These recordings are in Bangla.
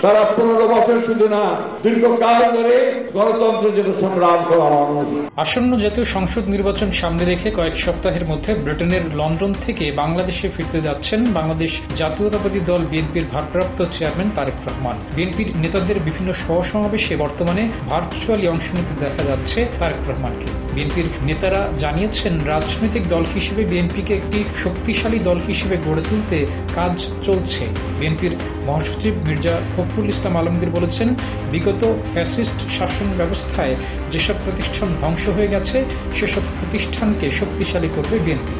তারা 15 বছর শুধু না, দীর্ঘকাল ধরে গণতন্ত্রের জন্য সংগ্রাম করা মানুষ। আসন্ন জাতীয় সংসদ নির্বাচন সামনে রেখে কয়েক সপ্তাহের মধ্যে ব্রিটেনের লন্ডন থেকে বাংলাদেশে ফিরতে যাচ্ছেন বাংলাদেশ জাতীয়তাবাদী দল বিএনপির ভারপ্রাপ্ত চেয়ারম্যান তারেক রহমান। বিএনপির নেতাদের বিভিন্ন সমাবেশে বর্তমানে ভার্চুয়ালি অংশ নিতে দেখা যাচ্ছে তারেক রহমানকে। বিএনপির নেতারা জানিয়েছেন, রাজনৈতিক দল হিসেবে বিএনপিকে একটি শক্তিশালী দল হিসেবে গড়ে তুলতে কাজ চলছে। বিএনপির মহাসচিব মির্জা ফখরুল ইসলাম আলমগীর বলেছেন, বিগত ফ্যাসিস্ট শাসন ব্যবস্থায় যেসব প্রতিষ্ঠান ধ্বংস হয়ে গেছে সেসব প্রতিষ্ঠানকে শক্তিশালী করবে বিএনপি।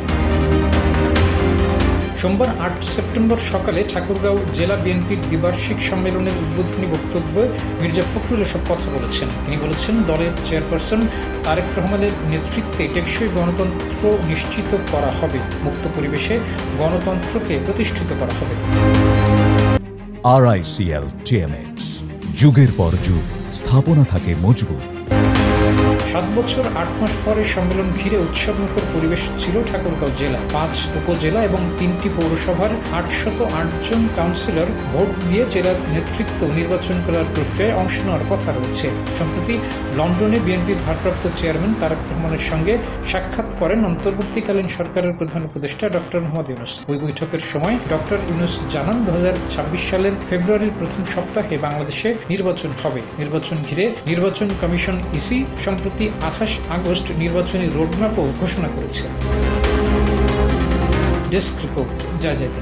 সোমবার 8 সেপ্টেম্বর সকালে ঠাকুরগাঁও জেলা বিএনপির দ্বিবার্ষিক সম্মেলনের উদ্বোধনী বক্তব্যে মির্জা ফখরুল এসব কথা বলেছেন। তিনি বলেছেন, দলের চেয়ারপারসন তারেক রহমানের নেতৃত্বে টেকসই গণতন্ত্র নিশ্চিত করা হবে, মুক্ত পরিবেশে গণতন্ত্রকে প্রতিষ্ঠিত করা হবে। RICL TMX, যুগের পর যুগ স্থাপনা থাকে মজবুত। 7 বছর 8 মাস পরে সম্মেলন ঘিরে উৎসবমুখর পরিবেশ ছিল ঠাকুরগাঁও জেলা। 5 উপজেলা এবং 3টি পৌরসভার 808 জন কাউন্সিলর ভোট দিয়ে জেলার নেতৃত্ব নির্বাচন করার প্রক্রিয়ায় অংশ নেওয়ার কথা রয়েছে। সম্প্রতি লন্ডনে বিএনপির ভারপ্রাপ্ত চেয়ারম্যান তারেক রহমানের সঙ্গে সাক্ষাৎ করেন অন্তর্বর্তীকালীন সরকারের প্রধান উপদেষ্টা ডক্টর মোহাম্মদ ইউনূস। ওই বৈঠকের সময় ডক্টর ইউনূস জানান, 2026 সালের ফেব্রুয়ারির প্রথম সপ্তাহে বাংলাদেশে নির্বাচন হবে। নির্বাচন ঘিরে নির্বাচন কমিশন ইসি সম্প্রতি 28 আগস্ট নির্বাচনী রোডম্যাপও ঘোষণা করেছে। ডেস্ক রিপোর্ট, জয় জয়।